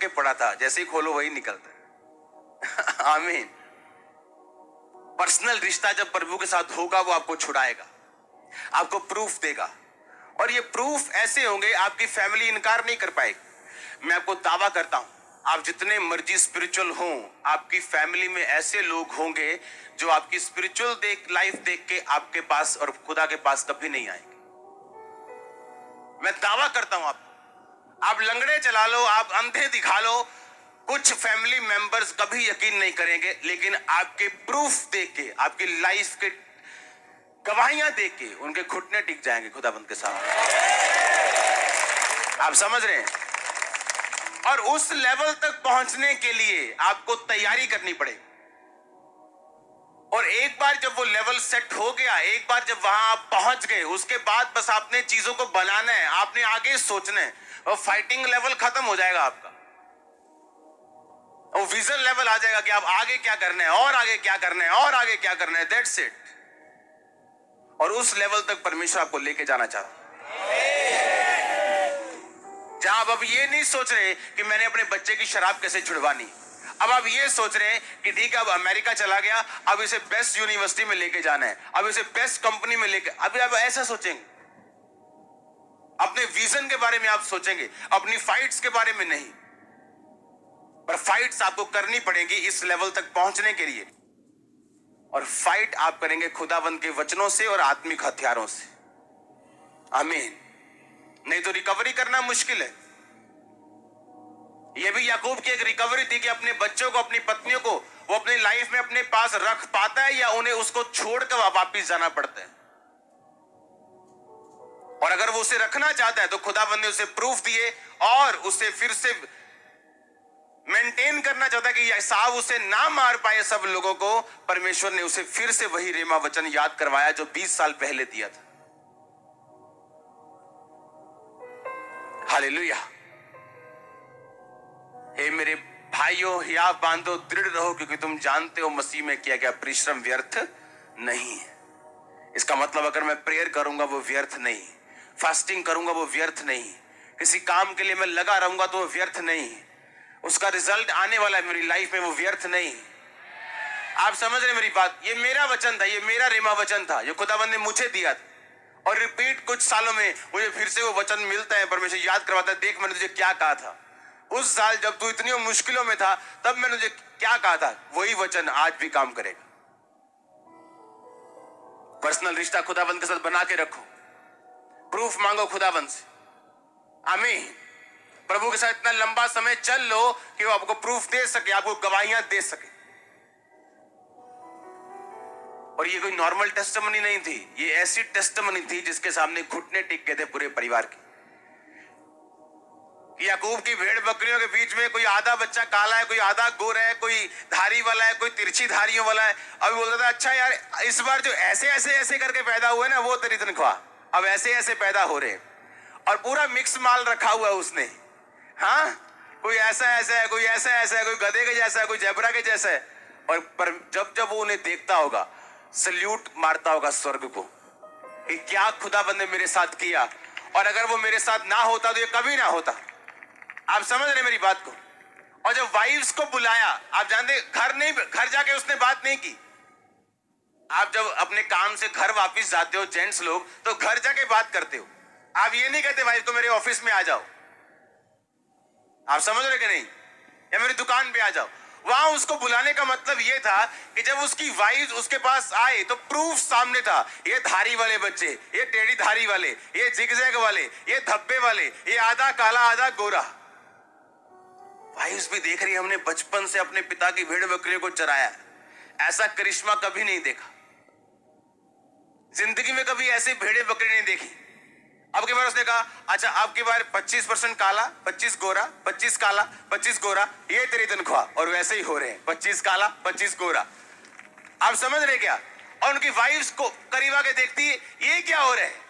के पड़ा था, जैसे ही खोलो वही निकलता है। आमीन। पर्सनल रिश्ता जब प्रभु के साथ होगा वो आपको छुड़ाएगा, आपको प्रूफ देगा, और ये प्रूफ ऐसे होंगे आपकी फैमिली इनकार नहीं कर पाएगी। मैं आपको दावा करता हूं, आप जितने मर्जी स्पिरिचुअल हों, आपकी फैमिली में ऐसे लोग होंगे जो आपकी स्पिरिचुअल लाइफ देख के आपके पास और खुदा के पास कभी नहीं आएंगे। मैं दावा करता हूं, आप लंगड़े चला लो, आप अंधे दिखा लो, कुछ फैमिली मेंबर्स कभी यकीन नहीं करेंगे, लेकिन आपके प्रूफ देख के, आपकी लाइफ के गवाहियां देख के उनके घुटने टिक जाएंगे खुदाबंद के साथ। आप समझ रहे हैं? और उस लेवल तक पहुंचने के लिए आपको तैयारी करनी पड़ेगी। और एक बार जब वो लेवल सेट हो गया, एक बार जब वहां आप पहुंच गए, उसके बाद बस आपने चीजों को बनाना है, आपने आगे सोचना है, और फाइटिंग लेवल खत्म हो जाएगा आपका। वो विजन लेवल आ जाएगा कि आप आगे क्या करना है, और आगे क्या करना है, और आगे क्या करना है। That's it. और उस लेवल तक परमेश्वर आपको लेके जाना चाहता है, जहां आप अब ये नहीं सोच रहे कि मैंने अपने बच्चे की शराब कैसे छुड़वानी। अब आप ये सोच रहे हैं कि ठीक है, अब अमेरिका चला गया, अब इसे बेस्ट यूनिवर्सिटी में लेके जाना है, अब इसे बेस्ट कंपनी में लेके, अभी आप ऐसा सोचेंगे। अपने विजन के बारे में आप सोचेंगे, अपनी फाइट्स के बारे में नहीं। पर फाइट्स आपको करनी पड़ेगी इस लेवल तक पहुंचने के लिए, और फाइट आप करेंगे खुदावंद के वचनों से और आत्मिक हथियारों से। आमीन। नहीं तो रिकवरी करना मुश्किल है। यह भी याकूब की एक रिकवरी थी कि अपने बच्चों को, अपनी पत्नियों को वो अपनी लाइफ में अपने पास रख पाता है या उन्हें उसको छोड़कर वापिस जाना पड़ता है। और अगर वो उसे रखना चाहता है तो खुदावंद ने उसे प्रूफ दिए, और उसे फिर से मेंटेन करना चाहता है कि साहब उसे ना मार पाए सब लोगों को। परमेश्वर ने उसे फिर से वही रेमा वचन याद करवाया जो 20 साल पहले दिया था। हालेलुया। हे मेरे भाइयों, हियाव बांधो, दृढ़ रहो, क्योंकि तुम जानते हो मसीह में किया गया परिश्रम व्यर्थ नहीं है। इसका मतलब अगर मैं प्रेयर करूंगा वो व्यर्थ नहीं, फास्टिंग करूंगा वो व्यर्थ नहीं, किसी काम के लिए मैं लगा रहूंगा तो वो व्यर्थ नहीं, उसका रिजल्ट आने वाला है मेरी लाइफ में, वो व्यर्थ नहीं। आप समझ रहे मेरी बात? ये मेरा वचन था, ये मेरा रेमा वचन था, ये खुदावंद ने मुझे दिया था। और रिपीट कुछ सालों में मुझे फिर से वो वचन मिलता है, परमेश्वर याद करवाता है, देख मैंने तुझे क्या कहा था उस साल जब तू इतनी मुश्किलों में था, तब मैंने तुझे क्या कहा था। वही वचन आज भी काम करेगा। पर्सनल रिश्ता खुदावंद के साथ बना के रखो, प्रूफ मांगो खुदावंद से। आमीन। प्रभु के साथ इतना लंबा समय चल लो कि वो आपको प्रूफ दे सके, आपको गवाहियां दे सके। और ये कोई नॉर्मल टेस्टिमनी नहीं थी, ये ऐसी टेस्टिमनी थी जिसके सामने घुटने टिक गए थे पूरे परिवार के। कि याकूब की भेड़ बकरियों के बीच में कोई आधा बच्चा काला है, कोई आधा गोरा है, कोई धारी वाला है, कोई तिरछी धारियों वाला है। अब बोलता था अच्छा यार, इस बार जो ऐसे ऐसे ऐसे करके पैदा हुए ना वो तेरी तनख्वाह, अब ऐसे ऐसे पैदा हो रहे। और पूरा मिक्स माल रखा हुआ है उसने। हाँ, कोई ऐसा ऐसा है, कोई ऐसा ऐसा है, कोई गधे के जैसा है, कोई जेब्रा के जैसा है। और पर जब जब वो उन्हें देखता होगा, सल्यूट मारता होगा स्वर्ग को कि क्या खुदाबंद ने मेरे साथ किया, और अगर वो मेरे साथ ना होता तो ये कभी ना होता। आप समझ रहे मेरी बात को? और जब वाइफ्स को बुलाया, आप जानते घर जाके उसने बात नहीं की। आप जब अपने काम से घर वापस जाते हो जेंट्स लोग, तो घर जाके बात करते हो। आप ये नहीं कहते वाइफ को मेरे ऑफिस में आ जाओ, आप समझ रहे कि नहीं, या मेरी दुकान पे आ जाओ। वहां उसको बुलाने का मतलब यह था कि जब उसकी वाइफ उसके पास आए तो प्रूफ सामने था। ये धारी वाले बच्चे, ये टेढ़ी धारी वाले, ये जिगजैग वाले, ये धब्बे वाले, ये आधा काला आधा गोरा। वाइफ भी देख रही, हमने बचपन से अपने पिता की भेड़ बकरियों को चराया, ऐसा करिश्मा कभी नहीं देखा, जिंदगी में कभी ऐसी भेड़े बकरी नहीं देखी। अब की बार उसने कहा अच्छा अब की बार 25% काला 25 गोरा, 25 काला 25 गोरा, ये तेरी तनख्वाह। और वैसे ही हो रहे हैं, 25 काला 25 गोरा। आप समझ रहे क्या? और उनकी वाइफ्स को करीब आके देखती है, ये क्या हो रहा है?